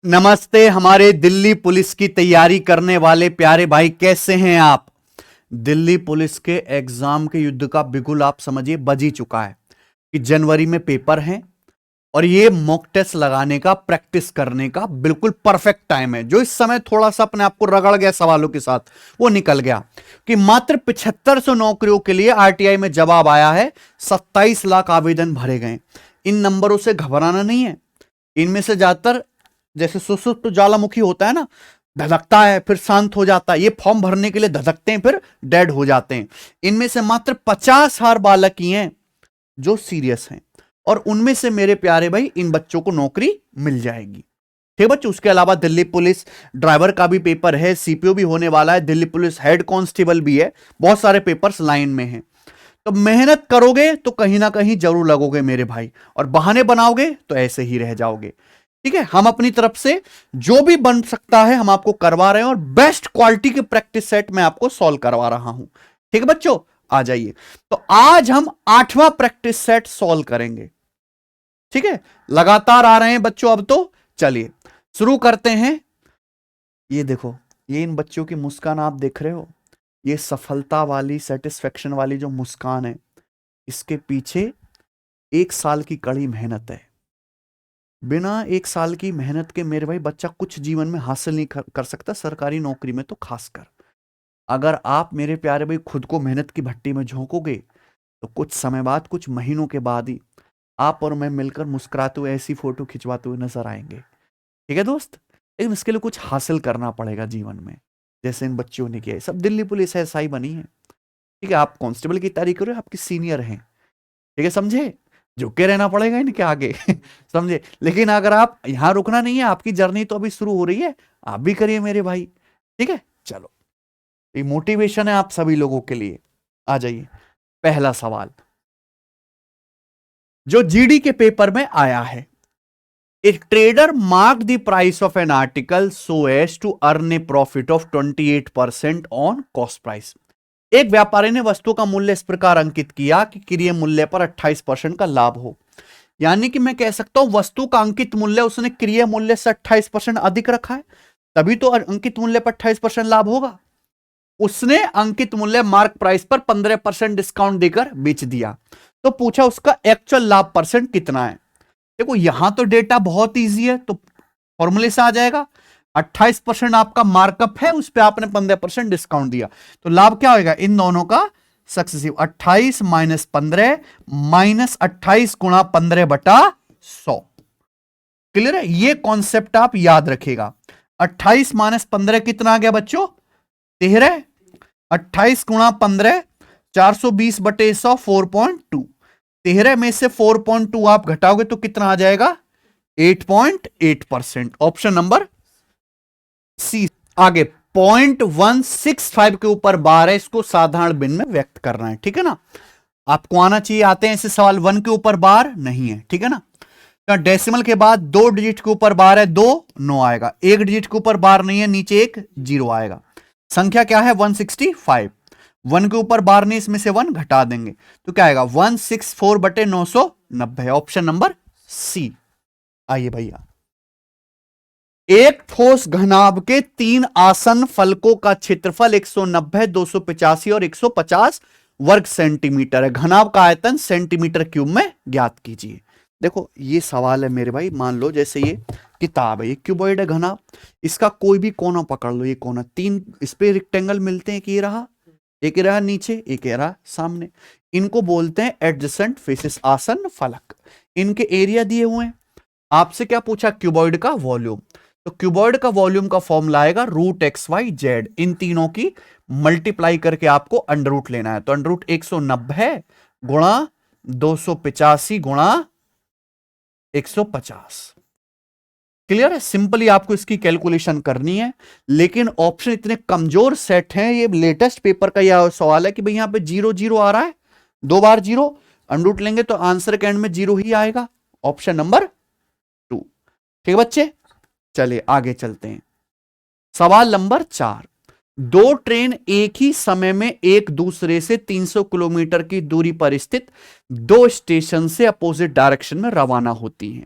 नमस्ते हमारे दिल्ली पुलिस की तैयारी करने वाले प्यारे भाई, कैसे हैं आप। दिल्ली पुलिस के एग्जाम के युद्ध का बिगुल आप समझिए बज ही चुका है कि जनवरी में पेपर हैं और ये मॉक टेस्ट लगाने का, प्रैक्टिस करने का बिल्कुल परफेक्ट टाइम है। जो इस समय थोड़ा सा अपने आप को रगड़ गया सवालों के साथ, वो निकल गया कि मात्र 7500 नौकरियों के लिए आरटीआई में जवाब आया है। 27 लाख आवेदन भरे गए। इन नंबरों से घबराना नहीं है। इनमें से ज्यादातर जैसे सुसुप्त ज्वालामुखी होता है ना, धधकता है फिर शांत हो जाता है, ये फॉर्म भरने के लिए धधकते हैं फिर डेड हो जाते हैं। इनमें से मात्र 50,000 बालक ही हैं जो सीरियस हैं और उनमें से मेरे प्यारे भाई इन बच्चों को नौकरी मिल जाएगी। ठीक बच्चों, उसके अलावा दिल्ली पुलिस ड्राइवर का भी पेपर है, सीपीओ भी होने वाला है, दिल्ली पुलिस हेड कांस्टेबल भी है। बहुत सारे पेपर्स लाइन में हैं। तो मेहनत करोगे तो कहीं ना कहीं जरूर लगोगे मेरे भाई, और बहाने बनाओगे तो ऐसे ही रह जाओगे। ठीक है, हम अपनी तरफ से जो भी बन सकता है हम आपको करवा रहे हैं और बेस्ट क्वालिटी के प्रैक्टिस सेट मैं आपको सॉल्व करवा रहा हूं। ठीक है बच्चों, आ जाइए। तो आज हम 8वां प्रैक्टिस सेट सॉल्व करेंगे। ठीक है, लगातार आ रहे हैं बच्चों। अब तो चलिए शुरू करते हैं। ये देखो, ये इन बच्चों की मुस्कान आप देख रहे हो, ये सफलता वाली, सेटिस्फेक्शन वाली जो मुस्कान है, इसके पीछे 1 साल की कड़ी मेहनत है। बिना 1 साल की मेहनत के मेरे भाई बच्चा कुछ जीवन में हासिल नहीं कर सकता, सरकारी नौकरी में तो खासकर। अगर आप मेरे प्यारे भाई खुद को मेहनत की भट्टी में झोंकोगे तो कुछ समय बाद, कुछ महीनों के बाद ही आप और मैं मिलकर मुस्कुराते हुए ऐसी फोटो खिंचवाते हुए नजर आएंगे। ठीक है दोस्त, लेकिन इसके लिए कुछ हासिल करना पड़ेगा जीवन में, जैसे इन बच्चों ने किया है। सब दिल्ली पुलिस ऐसा ही बनी है। ठीक है, आप कांस्टेबल की तैयारी करो, आपके सीनियर हैं। ठीक है, समझे, झुके रहना पड़ेगा इनके आगे समझे। लेकिन अगर आप यहां रुकना नहीं है, आपकी जर्नी तो अभी शुरू हो रही है, आप भी करिए मेरे भाई। ठीक है, चलो, ये मोटिवेशन है आप सभी लोगों के लिए। आ जाइए, पहला सवाल जो जीडी के पेपर में आया है। A trader mark the price of an article so as to earn a profit of 28% on cost price. एक व्यापारी ने वस्तु का मूल्य इस प्रकार अंकित किया कि क्रय मूल्य पर 28% का लाभ हो। यानी कि मैं कह सकता हूं वस्तु का अंकित मूल्य उसने क्रय मूल्य से 28% अधिक रखा है, तभी तो अंकित मूल्य पर 28% लाभ होगा। उसने अंकित मूल्य मार्क प्राइस पर 15% डिस्काउंट देकर बेच दिया। तो पूछा उसका एक्चुअल लाभ परसेंट कितना है। देखो यहां तो डेटा बहुत ईजी है, तो फॉर्मूले से आ जाएगा। 28% आपका मार्कअप है, उस पर आपने 15% डिस्काउंट दिया, तो लाभ क्या होगा इन दोनों का सक्सेसिव। 28 माइनस 15 माइनस 28 गुणा 15/100। क्लियर है, ये कॉन्सेप्ट आप याद रखेगा। 28 माइनस 15 कितना आ गया बच्चों, 13। 28 गुणा 15 420/100 4.2। 13 में से 4.2 आप घटाओगे तो कितना आ जाएगा, 8.8%। Option number C. आगे 0.165 के ऊपर बार है, इसको साधारण बिन में व्यक्त करना है। ठीक है ना, आपको आना चाहिए। आते हैं ऐसे सवाल, 1 के ऊपर बार नहीं है। ठीक है ना, डेसिमल के बाद 2 डिजिट के ऊपर बार है, 2 9 आएगा। 1 डिजिट के ऊपर बार नहीं है, नीचे एक 0 आएगा। संख्या क्या है 165। 1 के ऊपर बार नहीं, इसमें से 1 घटा देंगे तो क्या आएगा 164/990। Option number C. आइए भैया, एक ठोस घनाभ के 3 आसन फलकों का क्षेत्रफल 190, 285 और 150 वर्ग सेंटीमीटर है। घनाभ का आयतन सेंटीमीटर क्यूब में ज्ञात कीजिए। देखो ये सवाल है मेरे भाई, मान लो जैसे ये किताब है, ये क्यूबॉइड है घनाभ, इसका कोई भी कोना पकड़ लो। ये कोना 3 इस पे रेक्टेंगल मिलते हैं कि ये रहा, एक ये रहा नीचे, एक ये रहा सामने। इनको बोलते हैं एडजेसेंट फेसेस, आसन फलक। इनके एरिया दिए हुए हैं। आपसे क्या पूछा, क्यूबॉइड का वॉल्यूम। तो क्यूबॉइड का वॉल्यूम का फॉर्मूला आएगा √XYZ। इन तीनों की मल्टीप्लाई करके आपको अंडर रूट लेना है। तो अंडर रूट 190 गुणा 285 गुणा 150। क्लियर है, सिंपली आपको इसकी कैलकुलेशन करनी है। लेकिन ऑप्शन इतने कमजोर सेट हैं, ये लेटेस्ट पेपर का यह सवाल है कि भाई यहां पे 0 0 आ रहा है, 2 बार 0, अंडर रूट लेंगे तो आंसर के एंड में 0 ही आएगा। Option number 2। ठीक है बच्चे, चलिए आगे चलते हैं। सवाल नंबर 4। 2 ट्रेन एक ही समय में एक दूसरे से 300 किलोमीटर की दूरी पर स्थित 2 स्टेशन से अपोजिट डायरेक्शन में रवाना होती हैं।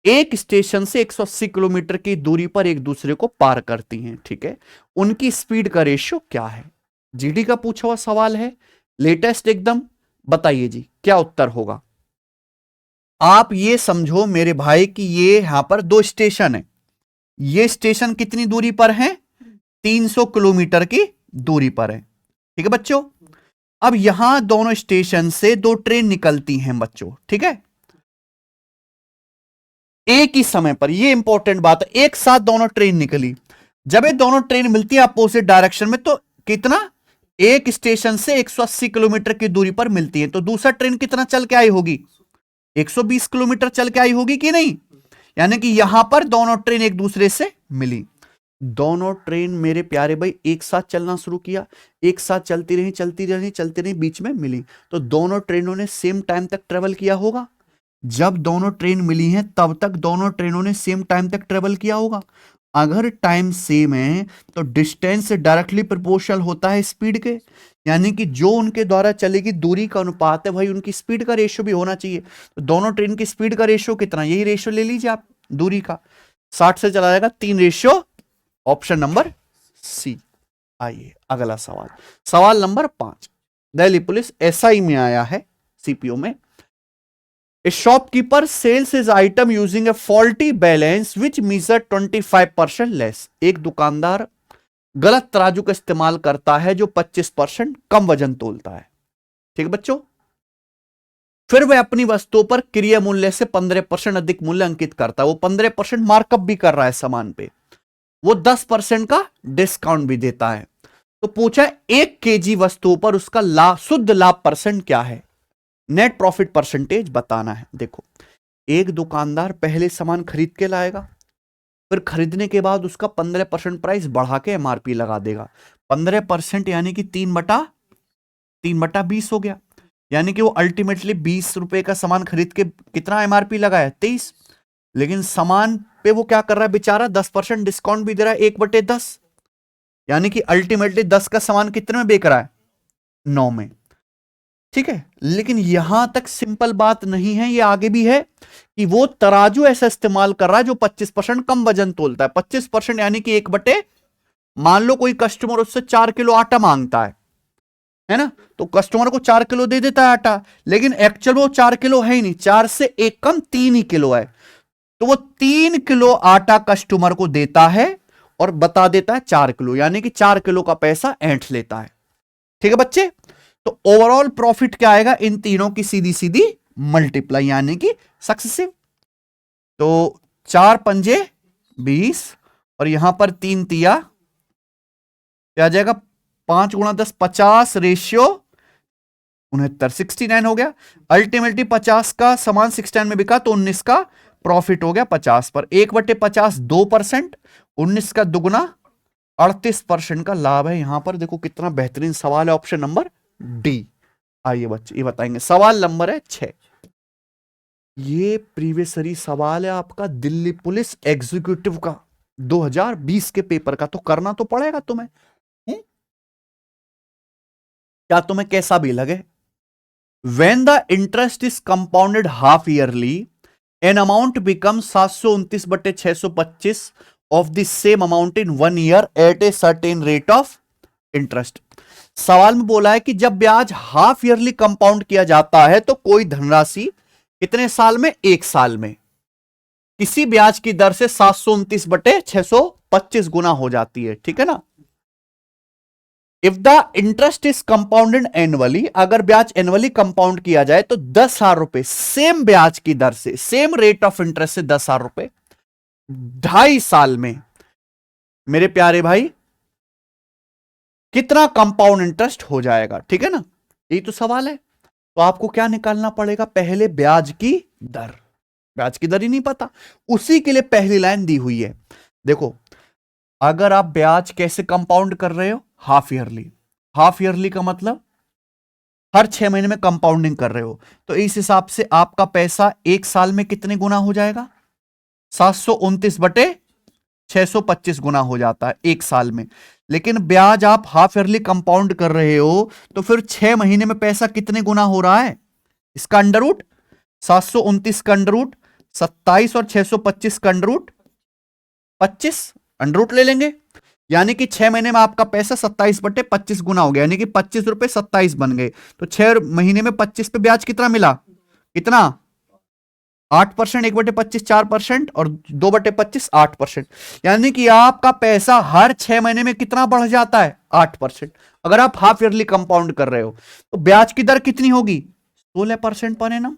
एक स्टेशन से 180 किलोमीटर की दूरी पर एक दूसरे को पार करती हैं, ठीक है, उनकी स्पीड का रेशियो क्या है? जीडी का पूछा हुआ सवाल है, लेटेस्ट एकदम। बताइए जी क्या उत्तर होगा। आप ये समझो मेरे भाई कि ये यहां पर दो स्टेशन है, ये स्टेशन कितनी दूरी पर है? 300 किलोमीटर की दूरी पर है, ठीक है बच्चों। अब यहां दोनों स्टेशन से दो ट्रेन निकलती हैं बच्चों, ठीक है, एक ही समय पर। ये इंपॉर्टेंट बात है, एक साथ दोनों ट्रेन निकली। जब ये दोनों ट्रेन मिलती है अपोजिट डायरेक्शन में, तो कितना, एक स्टेशन से 180 किलोमीटर की दूरी पर मिलती है, तो दूसरा ट्रेन कितना चल के आई होगी? 120 किलोमीटर चल के आई होगी कि नहीं? यानी कि यहां पर दोनों ट्रेन एक दूसरे से मिली। दोनों ट्रेन मेरे प्यारे भाई एक साथ चलना शुरू किया, एक साथ चलती रही चलती रही चलती रही, बीच में मिली, तो दोनों ट्रेनों ने सेम टाइम तक ट्रेवल किया होगा। जब दोनों ट्रेन मिली हैं तब तक दोनों ट्रेनों ने सेम टाइम तक ट्रेवल किया होगा। अगर टाइम सेम है तो डिस्टेंस डायरेक्टली प्रोपोर्शनल होता है स्पीड के, यानी कि जो उनके द्वारा चलेगी दूरी का अनुपात है भाई उनकी स्पीड का रेशियो भी होना चाहिए। तो दोनों ट्रेन की स्पीड का रेशियो कितना, यही रेशियो ले लीजिए आप दूरी का, 60 से चला जाएगा 3 रेशियो, ऑप्शन नंबर सी। आइए अगला सवाल, सवाल नंबर 5, दिल्ली पुलिस एसआई में आया है, सीपीओ में। A shopkeeper sells his item using a faulty balance which measure 25% less. एक दुकानदार गलत तराजू का इस्तेमाल करता है जो 25% कम वजन तोलता है, ठीक है बच्चों। फिर वह अपनी वस्तुओं पर क्रय मूल्य से 15% अधिक मूल्य अंकित करता है, वो 15% मार्कअप भी कर रहा है सामान पे, वो 10% का डिस्काउंट भी देता है। तो पूछा 1 केजी वस्तुओं पर उसका लाभ, शुद्ध लाभ परसेंट क्या है, नेट प्रॉफिट परसेंटेज बताना है। देखो, एक दुकानदार पहले सामान खरीद के लाएगा, फिर खरीदने के बाद उसका 15% प्राइस बढ़ा के एमआरपी लगा देगा। 15% यानी कि 3/20 हो गया, यानी कि वो अल्टीमेटली 20 रुपए का सामान खरीद के कितना एमआरपी लगाया, 23। लेकिन सामान पे वो क्या कर रहा है बेचारा, 10% डिस्काउंट भी दे रहा है, 1/10, यानी कि अल्टीमेटली 10 का सामान कितने में बेच रहा है, 9 में, ठीक है। लेकिन यहां तक सिंपल बात नहीं है, ये आगे भी है कि वो तराजू ऐसा इस्तेमाल कर रहा है जो 25% कम वजन तोलता है। 25% यानी कि 1/, मान लो कोई कस्टमर उससे 4 किलो आटा मांगता है ना, तो कस्टमर को 4 किलो दे देता है आटा, लेकिन एक्चुअल वो 4 किलो है ही नहीं, 4 से 1 कम 3 ही किलो है, तो वो 3 किलो आटा कस्टमर को देता है और बता देता है 4 किलो, यानी कि 4 किलो का पैसा ऐंठ लेता है, ठीक है बच्चे। तो ओवरऑल प्रॉफिट क्या आएगा, इन तीनों की सीधी सीधी मल्टीप्लाई यानी कि सक्सेसिव। तो 4 पंजे 20 और यहां पर 3 तिया क्या आ जाएगा, 5 गुणा 10 50 रेशियो 69, 69 हो गया। अल्टीमेटली 50 का सामान 69 में बिका तो 19 का प्रॉफिट हो गया 50 पर, 1/50 2%, 19 का दुगुना 38% का लाभ है। यहां पर देखो कितना बेहतरीन सवाल है, ऑप्शन नंबर डी। आइए बच्चे ये बताएंगे, सवाल नंबर है 6। ये प्रीवियसरी सवाल है आपका दिल्ली पुलिस एग्जीक्यूटिव का 2020 के पेपर का, तो करना तो पड़ेगा तुम्हें, क्या तुम्हें कैसा भी लगे। When the interest is compounded half yearly, an amount becomes 729/625 of the same amount in 1 year at a certain rate of interest. सवाल में बोला है कि जब ब्याज हाफ ईयरली कंपाउंड किया जाता है तो कोई धनराशि कितने साल में, 1 साल में किसी ब्याज की दर से 729/625 गुना हो जाती है, ठीक है ना। If the interest is compounded annually, अगर ब्याज एनुअली कंपाउंड किया जाए तो 10,000 रुपए सेम ब्याज की दर से, सेम रेट ऑफ इंटरेस्ट से 10,000 रुपए 2.5 साल में मेरे प्यारे भाई कितना कंपाउंड इंटरेस्ट हो जाएगा, ठीक है ना। यही तो सवाल है। तो आपको क्या निकालना पड़ेगा, पहले ब्याज की दर, ब्याज की दर ही नहीं पता, उसी के लिए पहली लाइन दी हुई है। देखो, अगर आप ब्याज कैसे कंपाउंड कर रहे हो, हाफ ईयरली, हाफ ईयरली का मतलब हर 6 महीने में कंपाउंडिंग कर रहे हो, तो इस हिसाब से आपका पैसा 1 साल में कितने गुना हो जाएगा, 729/625 गुना हो जाता है 1 साल में। लेकिन ब्याज आप हाफ ईयरली कंपाउंड कर रहे हो, तो फिर 6 महीने में पैसा कितने गुना हो रहा है, इसका अंडर रूट 729 का अंडर रूट 27 और 625 का अंडर रूट 25, अंडर रूट ले लेंगे, यानी कि 6 महीने में आपका पैसा 27/25 गुना हो गया, यानी कि 25 रुपए 27 बन गए। तो 6 महीने में 25 पे ब्याज कितना मिला, कितना 8%, 1/25 4% और 2/25 8%, यानी कि आपका पैसा हर 6 महीने में कितना बढ़ जाता है 8%। अगर आप हाफ ईयरली कंपाउंड कर रहे हो तो ब्याज की दर कितनी होगी 16% पर एनम।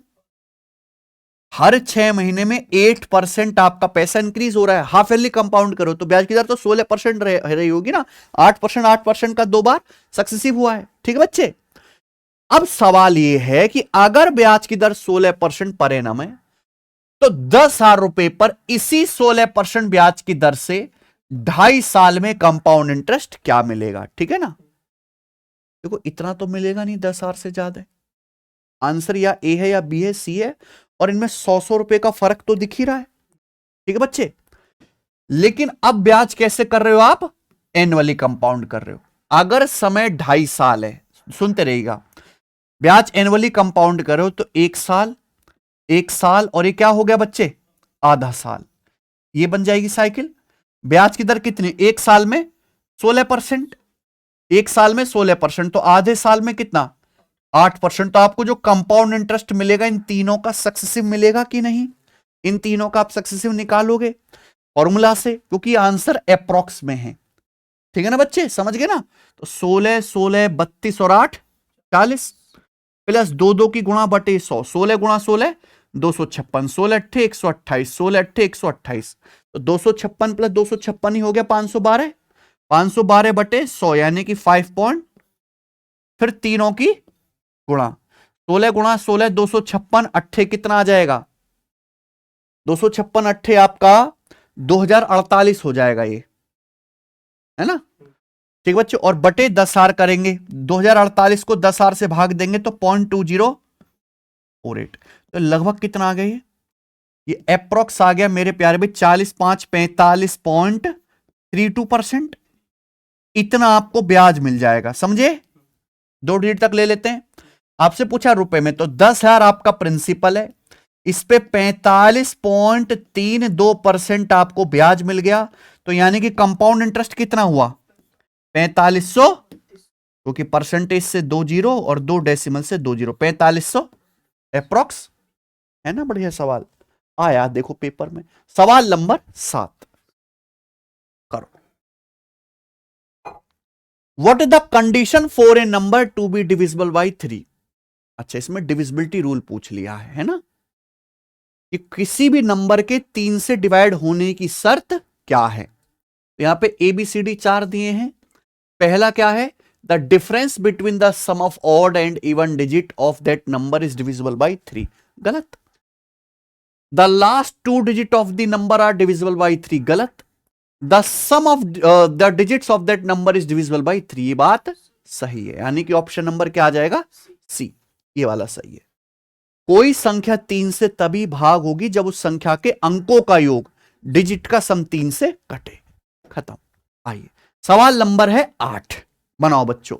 हर 6 महीने में 8% आपका पैसा इंक्रीज हो रहा है। हाफ ईयरली कंपाउंड करो तो ब्याज की दर तो 16% रही होगी ना, 8% 8% का 2 बार सक्सेसिव हुआ है। ठीक है बच्चे, अब सवाल यह है कि अगर ब्याज की दर 16% पर एनम है तो 10,000 रुपए पर इसी 16% ब्याज की दर से 2.5 साल में कंपाउंड इंटरेस्ट क्या मिलेगा। ठीक है ना, देखो इतना तो मिलेगा नहीं, 10,000 से ज्यादा। आंसर या ए है या बी है, सी है, और इनमें 100 रुपए का फर्क तो दिख ही रहा है। ठीक है बच्चे, लेकिन अब ब्याज कैसे कर रहे हो आप, एनुअली कंपाउंड कर रहे हो। अगर समय 2.5 साल है, सुनते रहिएगा, ब्याज एनुअली कंपाउंड कर रहे हो तो 1 साल 1 साल और ये क्या हो गया बच्चे आधा साल, ये बन जाएगी साइकिल। ब्याज की दर कितनी, 1 साल में 16%, 1 साल में 16%, तो आधे साल में कितना 8%। तो आपको जो कंपाउंड इंटरेस्ट मिलेगा इन तीनों का सक्सेसिव मिलेगा कि नहीं, इन तीनों का आप सक्सेसिव निकालोगे फॉर्मूला से, क्योंकि आंसर अप्रॉक्स में है। ठीक है ना बच्चे, समझ गए ना। तो 16 16 32 और 8 40 प्लस 2 की गुणा बटे 100, 16 गुणा 16 256, 16 अट्ठे 128, 16 अट्ठे 128, तो 256 प्लस 256 ही हो गया 512, 512 बटे 100 यानी कि 5 पॉइंट, फिर तीनों की गुणा, 16 गुणा 16 256, अट्ठे कितना आ जाएगा 256 अट्ठे आपका 2048 हो जाएगा, ये है ना। ठीक बच्चे, और बटे 10,000 करेंगे, 2048 को 10,000 से भाग देंगे तो 0.2048, तो लगभग कितना आ गया ये अप्रोक्स आ गया मेरे प्यारे भाई 40 5 45.32%। इतना आपको ब्याज मिल जाएगा, समझे। 2 डिजिट तक ले लेते हैं। आपसे पूछा रुपए में, तो 10,000 आपका प्रिंसिपल है, इस पे 45.32% आपको ब्याज मिल गया, तो यानी कि कंपाउंड इंटरेस्ट कितना हुआ 4500, क्योंकि परसेंटेज से 2 जीरो और 2 डेसिमल से 2 जीरो, 4500 अप्रोक्स, है ना। बढ़िया सवाल आया, देखो पेपर में। सवाल नंबर 7 करो। What is the condition for a number to be divisible by 3। अच्छा, इसमें डिविजिबिलिटी रूल पूछ लिया है ना, कि किसी भी नंबर के 3 से डिवाइड होने की शर्त क्या है। तो यहां पे ABCD 4 दिए हैं। पहला क्या है, the difference between the sum of odd and even digit of that number is divisible by 3, गलत। The last 2 digit of the number are divisible by 3, गलत। The sum of the digits of that number is divisible by 3, ये बात सही है, यानी कि option number क्या आ जाएगा सी, ये वाला सही है। कोई संख्या 3 से तभी भाग होगी जब उस संख्या के अंकों का योग डिजिट का सम 3 से कटे, खत्म। आइए सवाल नंबर है 8, बनाओ बच्चों।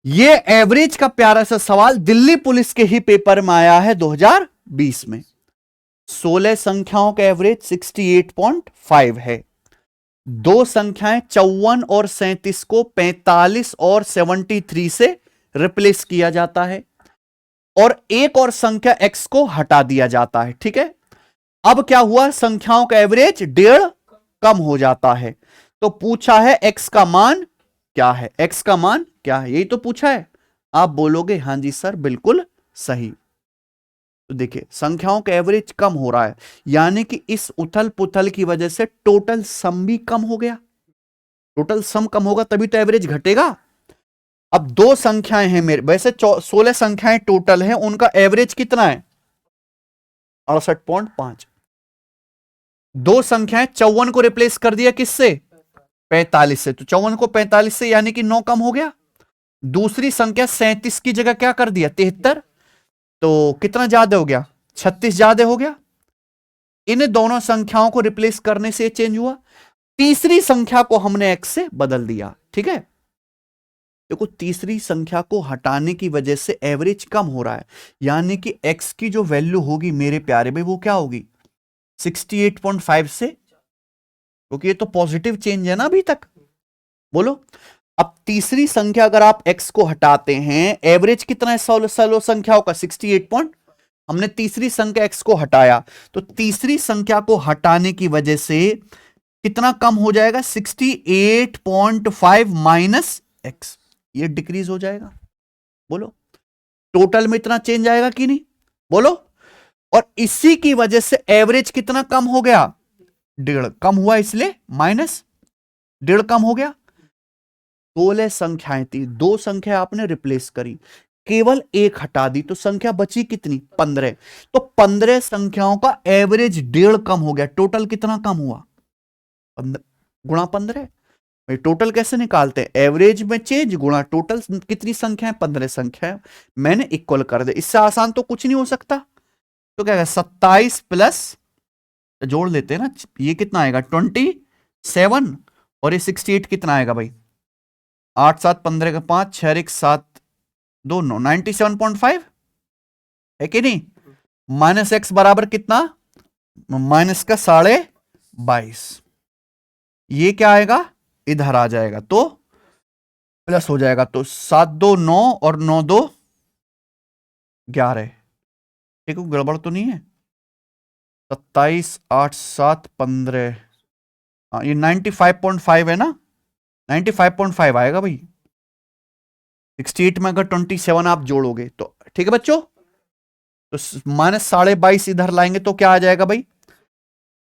ये एवरेज का प्यारा सा सवाल दिल्ली पुलिस के ही पेपर में आया है 2020 में। 16 संख्याओं का एवरेज 68.5 है। 2 संख्याएं 54 और 37 को 45 और 73 से रिप्लेस किया जाता है, और एक और संख्या x को हटा दिया जाता है। ठीक है, अब क्या हुआ, संख्याओं का एवरेज 1.5 कम हो जाता है। तो पूछा है x का मान क्या है, x का मान क्या है, यही तो पूछा है। आप बोलोगे हां जी सर बिल्कुल सही। तो देखिए संख्याओं का एवरेज कम हो रहा है, यानी कि इस उथल पुथल की वजह से टोटल सम भी कम हो गया। टोटल सम कम होगा तभी तो एवरेज घटेगा। अब 2 संख्याएं हैं मेरे, वैसे 16 संख्याएं टोटल हैं, उनका एवरेज कितना है 68.5। 2 संख्याएं 54 को रिप्लेस कर दिया किससे 45 से, तो 54 को 45 से यानी कि 9 कम हो गया। दूसरी संख्या 37 की जगह क्या कर दिया 73, तो कितना ज्यादा हो गया 36 ज्यादा हो गया। इन दोनों संख्याओं को रिप्लेस करने से चेंज हुआ। तीसरी संख्या को हमने x से बदल दिया। ठीक है, देखो तीसरी संख्या को हटाने की वजह से एवरेज कम हो रहा है, यानी कि x की जो वैल्यू होगी मेरे प्यारे भाई वो क्या होगी 68.5 से, क्योंकि ये तो पॉजिटिव चेंज है ना अभी तक। बोलो अब तीसरी संख्या अगर आप x को हटाते हैं, एवरेज कितना है सोलो संख्याओं का 68 हमने तीसरी संख्या x को हटाया, तो तीसरी संख्या को हटाने की वजह से कितना कम हो जाएगा 68.5 माइनस x, ये डिक्रीज हो जाएगा। बोलो टोटल में इतना चेंज आएगा कि नहीं, बोलो। और इसी की वजह से एवरेज कितना कम हो गया, 1.5 कम हुआ, इसलिए माइनस 1.5 कम हो गया। 16 संख्याएं थी, 2 संख्या आपने रिप्लेस करी, केवल 1 हटा दी, तो संख्या बची कितनी 15। तो 15 संख्याओं का एवरेज 1.5 कम हो गया। टोटल कितना कम हुआ 15 गुणा 15। भाई टोटल कैसे निकालते हैं, एवरेज में चेंज गुणा टोटल, कितनी संख्या है 15 संख्या है, मैंने इक्वल कर दे। इससे आसान तो कुछ नहीं हो सकता। तो क्या है 27 प्लस जोड़ लेते हैं ना, ये कितना आएगा 27 और ये 68 कितना आएगा भाई 8 7 15 का 5 6 1 7 2 9 97.5 है कि नहीं। माइनस एक्स बराबर कितना माइनस का 22.5, ये क्या आएगा इधर आ जाएगा तो प्लस हो जाएगा, तो 7 2 9 और 9 2 11। ठीक है गड़बड़ तो नहीं है। 27 8 7 15, हाँ ये 95.5 है ना, 95.5 आएगा भाई। 68 में अगर 27 आप जोड़ोगे तो ठीक है बच्चों, तो माइनस 22.5 इधर लाएंगे तो क्या आ जाएगा भाई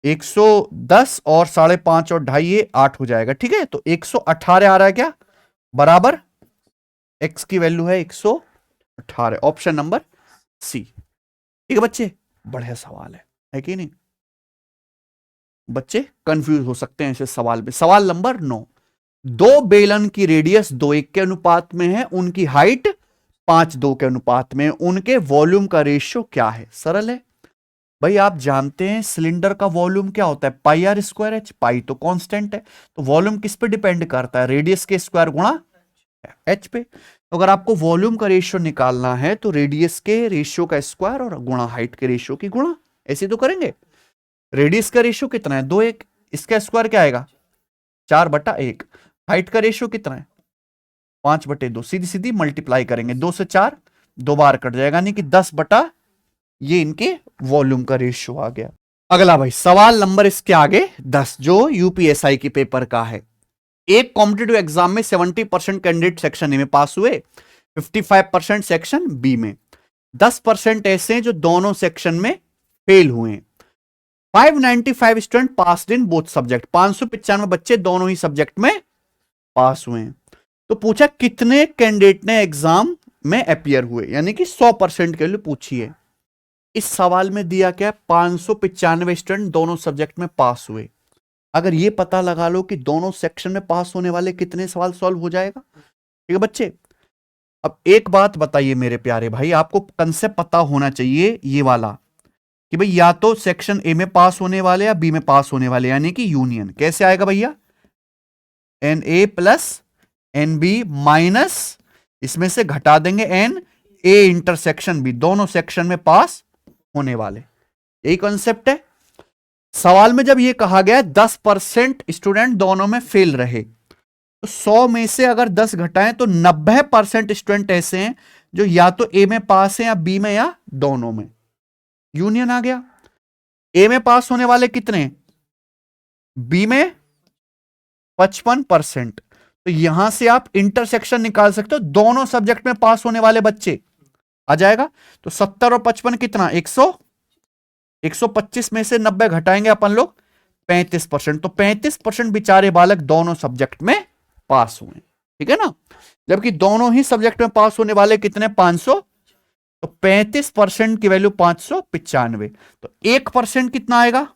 110 और 5.5 और 2.5 ये 8 हो जाएगा। ठीक है, तो 118 आ रहा है क्या, बराबर x की वैल्यू है 118, ऑप्शन नंबर सी। ठीक है बच्चे, बढ़िया सवाल है कि नहीं। बच्चे कंफ्यूज हो सकते हैं ऐसे सवाल में। सवाल नंबर 9, 2 बेलन की रेडियस 2:1 के अनुपात में है, उनकी हाइट 5:2 के अनुपात में, उनके वॉल्यूम का रेशियो क्या है। सरल है भाई, आप जानते हैं सिलेंडर का वॉल्यूम क्या होता है पाई आर स्क्वायर एच, पाई तो कांस्टेंट है, तो वॉल्यूम किस पे डिपेंड करता है रेडियस के स्क्वायर गुणा एच पे। तो अगर आपको वॉल्यूम का रेशियो निकालना है तो रेडियस के रेशियो का स्क्वायर और गुणा हाइट के रेशियो की गुणा, ऐसे तो करेंगे। रेडियस का रेशियो कितना है 2:1, इसका स्क्वायर क्या आएगा 4/1, हाइट का रेशियो कितना है 5/2, सीधी सीधी मल्टीप्लाई करेंगे 2 से 4 2 बार कट जाएगा, यानी कि 10 ये इनके वॉल्यूम का रेशियो आ गया। अगला भाई सवाल नंबर इसके आगे 10 जो यूपीएसआई की पेपर का है। एक कॉम्पिटिटिव एग्जाम में 70% कैंडिडेट सेक्शन ए में पास हुए, 55% सेक्शन बी में, 10% ऐसे हैं जो दोनों सेक्शन में फेल हुए। 595 student pass in both subject, 595 बच्चे दोनों ही सब्जेक्ट में पास हुए। तो पूछा कितने कैंडिडेट ने एग्जाम में अपियर हुए, यानी कि 100% के लिए पूछी है। इस सवाल में दिया क्या 595 स्टूडेंट दोनों सब्जेक्ट में पास हुए। अगर ये पता लगा लो कि दोनों सेक्शन में पास होने वाले कितने सवाल सॉल्व हो जाएगा। ठीक है बच्चे, अब एक बात बताइए मेरे प्यारे भाई, आपको कंसेप्ट पता होना चाहिए ये वाला कि भाई या तो सेक्शन ए में पास होने वाले या बी में पास होने वाले, यानी कि यूनियन कैसे आएगा भैया N A plus N B minus इसमें से घटा देंगे एन ए इंटरसेक्शन बी, दोनों सेक्शन में पास होने वाले, यही कॉन्सेप्ट है। सवाल में जब ये कहा गया 10% स्टूडेंट दोनों में फेल रहे, तो 100 में से अगर 10 घटाएं तो 90% स्टूडेंट ऐसे हैं जो या तो ए में पास हैं या बी में या दोनों में। यूनियन आ गया। ए में पास होने वाले कितने, बी में 55%, तो यहां से आप इंटरसेक्शन निकाल सकते हो, दोनों सब्जेक्ट में पास होने वाले बच्चे आ जाएगा। तो 70 और 55 कितना 125 में से 90 घटाएंगे अपन लोग 35%, तो 35% बेचारे बालक दोनों सब्जेक्ट में पास हुए। ठीक है ना, जबकि दोनों ही सब्जेक्ट में पास होने वाले कितने 500, तो 35% की वैल्यू 595, तो 1% कितना आएगा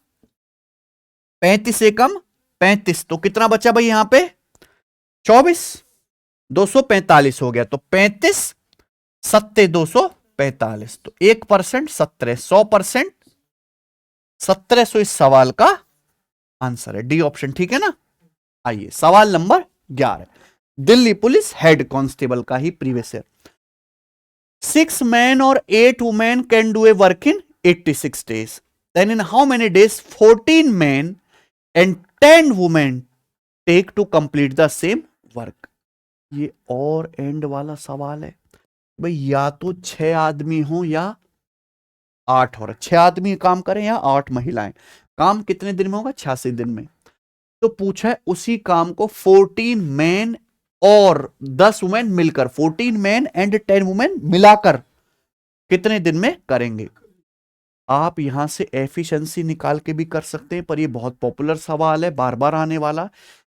35 से कम 35, तो कितना बचा भाई यहां पे 24, 245 हो गया, तो 35 सत्ते 245, तो 1% 17, 100% 1700 इस सवाल का आंसर है, डी ऑप्शन। ठीक है ना। आइए सवाल number 11, Delhi police head constable का ही previous year. 6 men or 8 women can do a work in 86 days. Then in how many days 14 men and 10 women take to complete the same work? ये और and वाला सवाल है भाई, या तो 6 आदमी हो या 8 औरत। 6 आदमी काम करें या 8 महिलाएं, काम कितने दिन में होगा? 86 दिन में। तो पूछा है उसी काम को 14 मैन और 10 वुमेन मिलकर, 14 मैन एंड 10 वुमेन मिलाकर कितने दिन में करेंगे। आप यहां से एफिशिएंसी निकाल के भी कर सकते हैं, पर ये बहुत पॉपुलर सवाल है, बार बार आने वाला।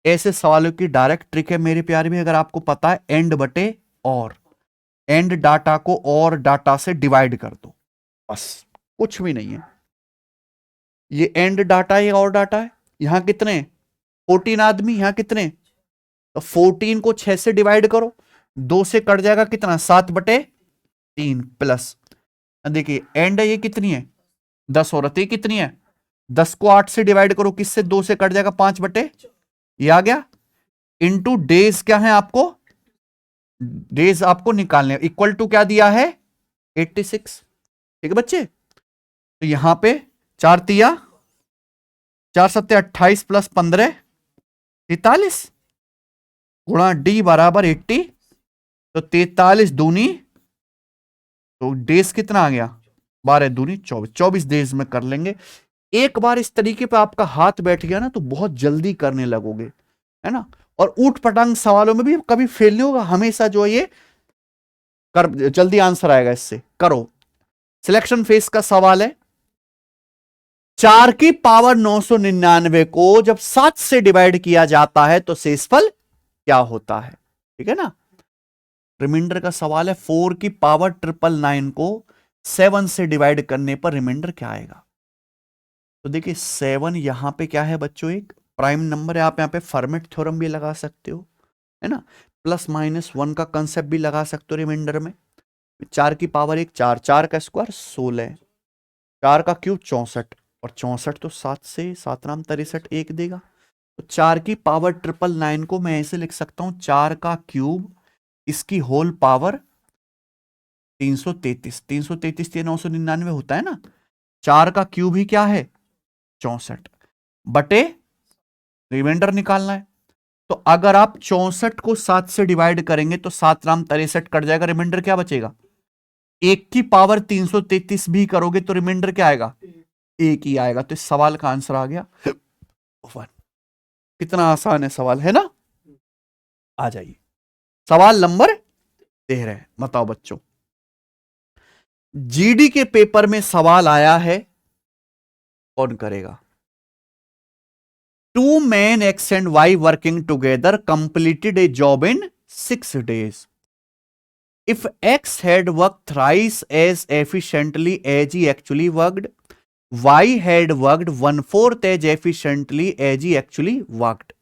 ऐसे सवालों की डायरेक्ट ट्रिक है मेरे प्यारे में, अगर आपको पता है एंड बटे और, एंड डाटा को और डाटा से डिवाइड कर दो, बस कुछ भी नहीं है। ये एंड डाटा है, और डाटा है। यहां कितने? 14 आदमी, यहां कितने? तो 14 को 6 से डिवाइड करो, 2 से कट जाएगा कितना? 7/3 प्लस, देखिए एंड ये कितनी है? 10 औरतें कितनी है? 10 को 8 से डिवाइड करो, किससे? 2 से कट जाएगा 5/, ये आ गया। इनटू डेज क्या है आपको? डेज आपको निकालने, इक्वल टू क्या दिया है? 86। ठीक है बच्चे, तो यहां पे 4 तिया 4 सत्ते 28 प्लस 15 43 गुणा डी बराबर 80, तो 43 दूनी, तो डेज कितना आ गया? 12 दूनी 24, 24 डेज में कर लेंगे। एक बार इस तरीके पे आपका हाथ बैठ गया ना तो बहुत जल्दी करने लगोगे, है ना। और ऊट पटांग सवालों में भी कभी फेल नहीं होगा, हमेशा जो है ये कर, जल्दी आंसर आएगा इससे। करो, सिलेक्शन फेज का सवाल है। 4 की पावर 999 को जब 7 से डिवाइड किया जाता है तो शेषफल क्या होता है? ठीक है ना। रिमाइंडर का सवाल है, 4 की पावर 999 को 7 से डिवाइड करने पर रिमाइंडर क्या आएगा? तो देखिए 7 यहां पे क्या है बच्चों? एक प्राइम नंबर है, आप यहां पे फर्मेट थ्योरम भी लगा सकते हो, है ना। प्लस माइनस 1 का कंसेप्ट भी लगा सकते हो रिमाइंडर में। 4 की पावर 1 4, 4 का स्क्वायर 16, 4 का क्यूब 64, और 64 तो 7 से 7 नाम 63 1 देगा। तो 4 की पावर 999 को मैं ऐसे लिख सकता हूं, 4 का क्यूब इसकी होल पावर 333, 333 999 होता है ना। 4 का क्यूब ही क्या है? 64 बटे रिमाइंडर निकालना है। तो अगर आप 64 को 7 से डिवाइड करेंगे तो 7 नाम 63 कट जाएगा, रिमाइंडर क्या बचेगा? 1 की पावर 333 भी करोगे तो रिमाइंडर क्या आएगा? 1 ही आएगा। तो इस सवाल का आंसर आ गया 1। कितना आसान है सवाल, है ना। आ जाइए सवाल नंबर 13, बताओ बच्चों। जीडी के पेपर में सवाल आया है, कौन करेगा? 2 men X and Y working together completed a job in 6 days. If X had worked thrice as efficiently as he actually worked, Y had worked 1/4 as efficiently as he actually worked.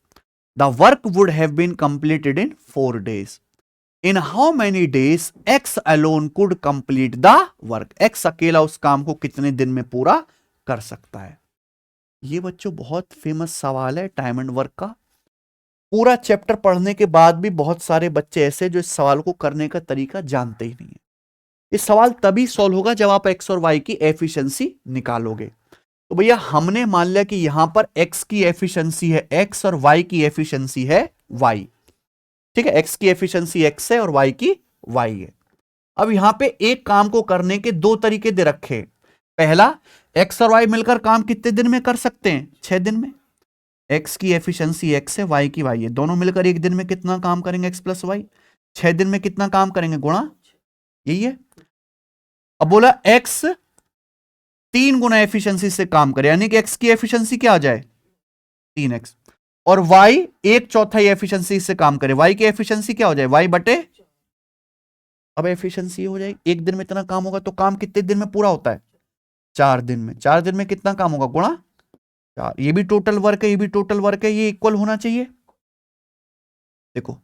The work would have been completed in 4 days. In how many days X alone could complete the work? X अकेला उस काम को कितने दिन में पूरा कर सकता है? ये बच्चों बहुत फेमस सवाल है टाइम एंड वर्क का। पूरा चैप्टर पढ़ने के बाद भी बहुत सारे बच्चे ऐसे जो इस सवाल को करने का तरीका जानते ही नहीं है। ये सवाल तभी सॉल्व होगा जब आप एक्स और वाई की एफिशिएंसी निकालोगे। तो भैया हमने मान लिया कि यहां पर एक्स की एफिशिएंसी है एक्स और वाई की एफिशिएंसी है वाई। ठीक है, एक्स की एफिशिएंसी एक्स है और वाई की वाई है। अब यहां पे एक काम को करने के 2 तरीके दे रखे। पहला, एक्स और वाई मिलकर काम कितने दिन में कर सकते हैं? 6 दिन में। एक्स की एफिशिएंसी एक्स है, वाई की वाई है, दोनों मिलकर एक दिन में कितना काम करेंगे? X plus Y. 6 दिन में कितना काम करेंगे? गुणा, यही है। अब बोला एक्स 3 गुना एफिशिएंसी से काम करे, यानी कि एक्स की एफिशिएंसी क्या आ जाए? 3x, और वाई 1/4 एफिशिएंसी से काम करे, वाई की एफिशिएंसी क्या हो जाए? वाई बटे, अब एफिशिएंसी हो जाएगी। एक दिन में इतना काम होगा तो काम कितने दिन में पूरा होता है? 4 दिन में। 4 दिन में कितना काम होगा? गुणा 4। ये भी टोटल वर्क है, ये भी टोटल वर्क है, ये इक्वल होना चाहिए। देखो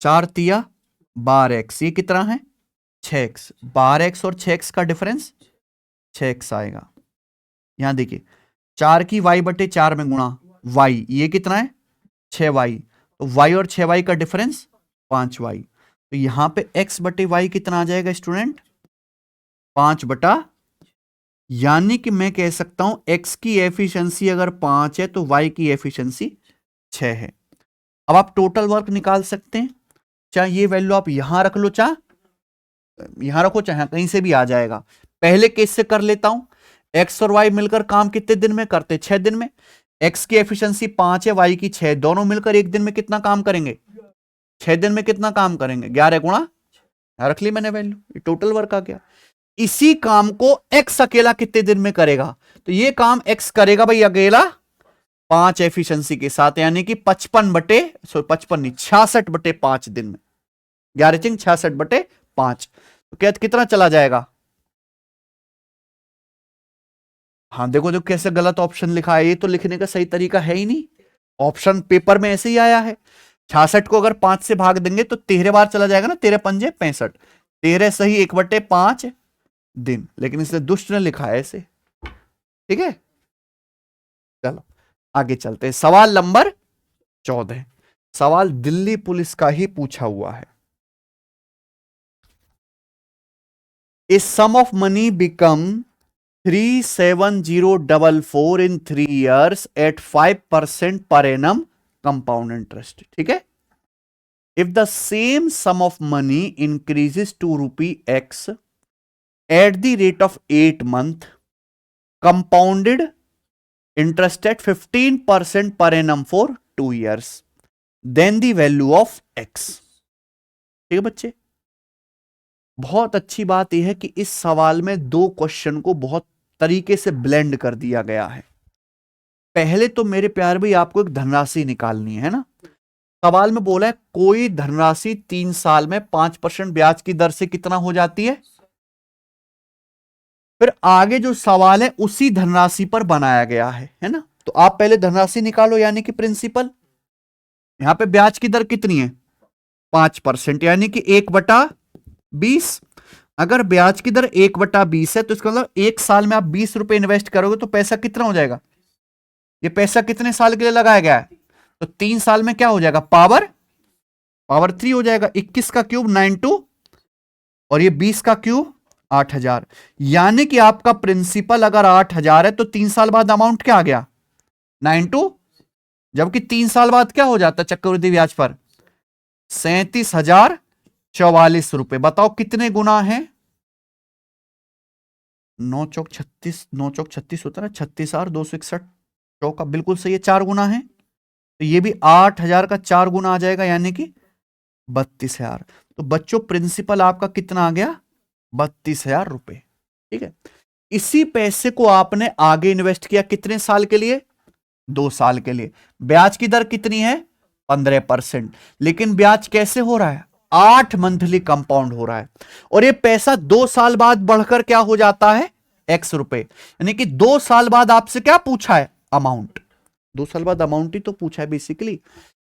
4 तिया 12x, ये कितना है? 6x। 12x और 6x का डिफरेंस 6x आएगा। यहां देखिए 4 की y बटे 4 में गुणा y, ये कितना है? 6y। तो y और 6y का डिफरेंस 5y। तो यहां पे x बटे y कितना आ जाएगा स्टूडेंट? 5/, यानी कि मैं कह सकता हूं x की एफिशिएंसी अगर 5 है तो y की एफिशिएंसी 6 है। अब आप टोटल वर्क निकाल सकते हैं, चाहे ये वैल्यू आप यहां रख लो, चाहे यहां रखो, चाहे कहीं से भी आ जाएगा। पहले केस से कर लेता हूं, x और y मिलकर काम कितने दिन में करते? 6 दिन में। x की एफिशिएंसी 5 है, y की 6, दोनों मिलकर एक दिन में कितना काम करेंगे? 6 दिन में कितना काम करेंगे? 11 गुणा, रख ली मैंने वैल्यू, टोटल वर्क आ गया। इसी काम को x अकेला कितने दिन में करेगा? तो ये काम x करेगा भाई अकेला 5 एफिशिएंसी के साथ, यानी कि 55 नहीं, 66/5 दिन में। 11 66/5, तो क्या कितना चला जाएगा? हाँ देखो देखो कैसे गलत ऑप्शन लिखा है, ये तो लिखने का सही तरीका है ही नहीं। ऑप्शन पेपर में ऐसे ही आया है। 66 को अगर 5 से भाग देंगे तो 13 बार चला जाएगा ना, 13 पंजे 65, 13 सही 1/5 दिन, लेकिन इसने दुष्ट ने लिखा है ऐसे। ठीक है, चलो आगे चलते हैं। सवाल नंबर 14, सवाल दिल्ली पुलिस का ही पूछा हुआ है। ए सम of money become 37044 in 3 years at 5% per annum compound interest। ठीक है, if the same sum of money increases to rupee x at the rate of 8 month compounded interest at 15% per annum for 2 years, then the value of x। ठीक है बच्चे, बहुत अच्छी बात यह है कि इस सवाल में दो क्वेश्चन को बहुत तरीके से ब्लेंड कर दिया गया है। पहले तो मेरे प्यार भाई आपको एक धनराशि निकालनी है ना। सवाल में बोला है कोई धनराशि 3 साल में 5% ब्याज की दर से कितना हो जाती है। फिर आगे जो सवाल है उसी धनराशि पर बनाया गया है ना। तो आप पहले धनराशि निकालो, यानी कि प्रिंसिपल। यहां पे ब्याज की दर कितनी है? 5%, यानी कि 1/20। अगर ब्याज की दर 1/20 है तो इसका मतलब 1 साल में आप 20 रुपए इन्वेस्ट करोगे तो पैसा कितना हो जाएगा? ये पैसा कितने साल के लिए लगाया गया है? तो 3 साल में क्या हो जाएगा? पावर 3 हो जाएगा। 21 का क्यूब 92 और ये 20 का क्यूब 8000, यानी कि आपका प्रिंसिपल अगर 8000 है तो 3 साल बाद अमाउंट क्या आ गया? 92, जबकि 3 साल बाद क्या हो जाता है चक्रवृद्धि ब्याज पर? 37,044 रुपए। बताओ कितने गुना है? 9 चौक 36, 9 चौक 36 होता है ना, 36,261 चौका बिल्कुल सही है, 4 गुना है। तो ये भी 8,000 का 4 गुना आ जाएगा, यानी कि 32,000। तो बच्चों प्रिंसिपल आपका कितना आ गया? 32,000 रुपए। ठीक है, इसी पैसे को आपने आगे इन्वेस्ट किया कितने साल के लिए? 2 साल के लिए। ब्याज की दर कितनी है? 15%। लेकिन ब्याज कैसे हो रहा है? 8 मंथली कंपाउंड हो रहा है, और ये पैसा 2 साल बाद बढ़कर क्या हो जाता है? x रुपए। यानी कि 2 साल बाद आपसे क्या पूछा है? अमाउंट। 2 साल बाद अमाउंट ही तो पूछा है बेसिकली।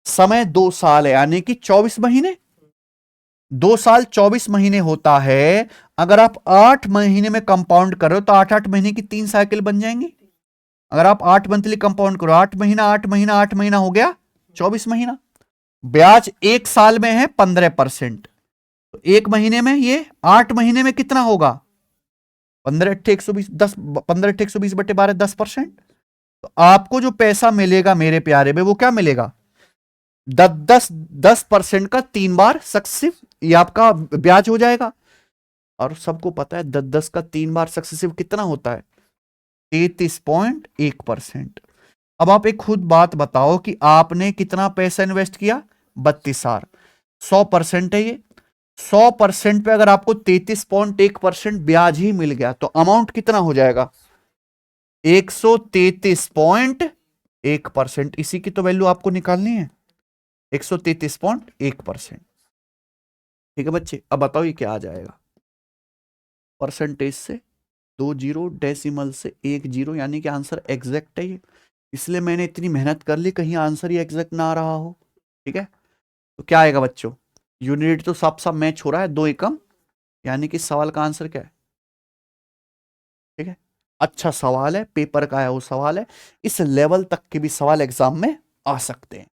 समय 2 साल है, यानी कि 24 महीने। 2 साल 24 महीने होता है। अगर आप 8 महीने में कंपाउंड करो तो 8-8 महीने की 3 साइकिल बन जाएंगी। अगर आप 8 मंथली कंपाउंड करो, 8 महीना 8 महीना 8 महीना हो गया 24 महीना। ब्याज 1 साल में है 15%, तो 1 महीने में ये 8 महीने में कितना होगा? 15 10 15 120/12 10%। तो आपको जो पैसा मिलेगा मेरे प्यारे में, वो क्या मिलेगा? 10% का 3 बार सक्सेसिव, ये आपका ब्याज हो जाएगा। और सबको पता है 10 का 3 बार सक्सेसिव कितना होता है? 33.1%। अब आप एक खुद बात बताओ कि आपने कितना पैसा इन्वेस्ट किया? 32,000। 100% है ये। 100% पे अगर आपको 33.1% ब्याज ही मिल गया तो अमाउंट कितना हो जाएगा? 133.1%। इसी की तो वैल्यू आपको निकालनी है, 133.1%। ठीक है बच्चे, अब बताओ ये क्या आ जाएगा? परसेंटेज से 2 जीरो, डेसिमल से 1 जीरो, यानी कि आंसर एग्जैक्ट है ये। इसलिए मैंने इतनी मेहनत कर ली, कहीं आंसर ही एग्जैक्ट ना आ रहा हो। ठीक है, तो क्या आएगा बच्चों? यूनिट तो साफ साफ मैच हो रहा है, 2 एकम, यानी कि सवाल का आंसर क्या है? ठीक है, अच्छा सवाल है, पेपर का है वो सवाल है। इस लेवल तक के भी सवाल एग्जाम में आ सकते हैं।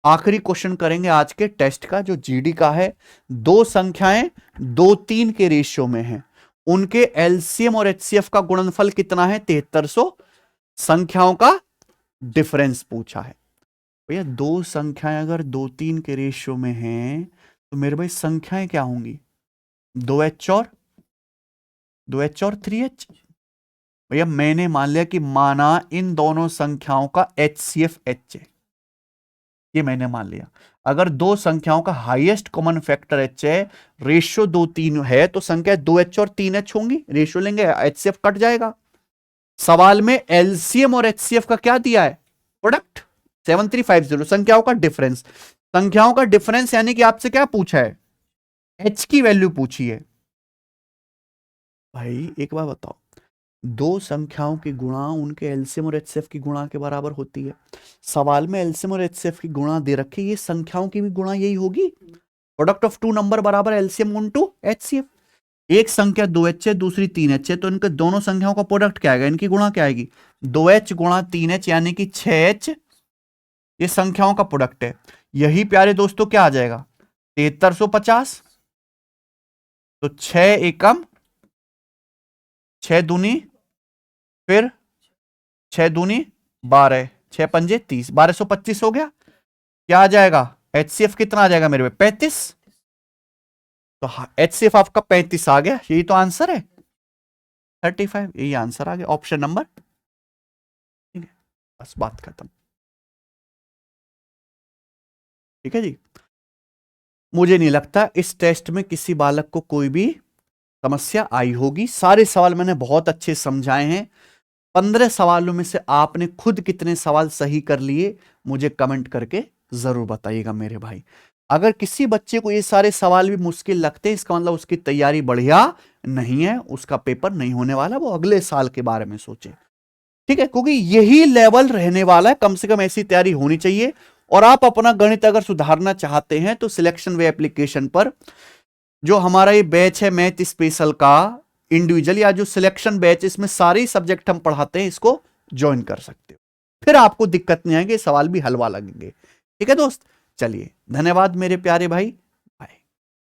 आखिरी क्वेश्चन करेंगे आज के टेस्ट का, जो जीडी का है। दो संख्याएं 2-3 के रेशियो में हैं, उनके एलसीएम और एचसीएफ का गुणनफल कितना है? 7300। संख्याओं का डिफरेंस पूछा है। भैया दो संख्याएं अगर 2-3 के रेशियो में हैं तो मेरे भाई संख्याएं क्या होंगी? 2h और 3h। भैया मैंने मान लिया कि माना इन दोनों संख्याओं का एचसीएफ h है, ये मैंने मान लिया। अगर दो संख्याओं का हाईएस्ट कॉमन फैक्टर h है, रेशियो 2-3 है, तो संख्या 2h और 3h होंगी। रेशियो लेंगे, एचसीएफ कट जाएगा। सवाल में एलसीएम और एचसीएफ का क्या दिया है? प्रोडक्ट 7350। संख्याओं का डिफरेंस, संख्याओं का डिफरेंस यानी कि आपसे क्या पूछा है? h की वैल्यू पूछी है। भाई एक बार बताओ, दो संख्याओं की गुणा उनके एलसीएम और एचसीएफ की गुणा के बराबर होती है। सवाल में एलसीएम और एचसीएफ की गुणा दे रखी, ये संख्याओं की भी गुणा यही होगी। प्रोडक्ट ऑफ टू नंबर बराबर एलसीएम इनटू एचसीएफ। एक संख्या 2h है, दूसरी 3h है, तो इनके दोनों संख्याओं का प्रोडक्ट क्या आएगा? इनकी गुणा क्या आएगी? 2h गुणा 3h यानी कि 6h। ये संख्याओं का प्रोडक्ट है। यही प्यारे दोस्तों क्या आ जाएगा? 7350। तो 6 एकम 6 दूनी, फिर 6 दूनी 12, 6 पंजे 30, 1225 हो गया। क्या आ जाएगा? एचसीएफ कितना आ जाएगा मेरे पे? 35। तो एचसीएफ आपका 35 आ गया। यही तो आंसर है, 35। यही आंसर आ गया, ऑप्शन नंबर। ठीक है, बस बात खत्म। ठीक है जी। मुझे नहीं लगता इस टेस्ट में किसी बालक को कोई भी समस्या आई होगी। सारे सवाल मैंने बहुत अच्छे समझाए हैं। 15 सवालों में से आपने खुद कितने सवाल सही कर लिए, मुझे कमेंट करके जरूर बताइएगा मेरे भाई। अगर किसी बच्चे को ये सारे सवाल भी मुश्किल लगते हैं, इसका मतलब उसकी तैयारी बढ़िया नहीं है, उसका पेपर नहीं होने वाला, वो अगले साल के बारे में सोचे। ठीक है, क्योंकि यही लेवल रहने वाला है, कम से कम ऐसी तैयारी होनी चाहिए। और आप अपना गणित अगर सुधारना चाहते हैं तो सिलेक्शन वे एप्लीकेशन पर जो हमारा ये बैच है मैथ स्पेशल का इंडिविजुअल या जो सिलेक्शन बैच, इसमें सारे सब्जेक्ट हम पढ़ाते हैं, इसको ज्वाइन कर सकते हो। फिर आपको दिक्कत नहीं आएगी, सवाल भी हलवा लगेंगे। ठीक है दोस्त, चलिए धन्यवाद मेरे प्यारे भाई।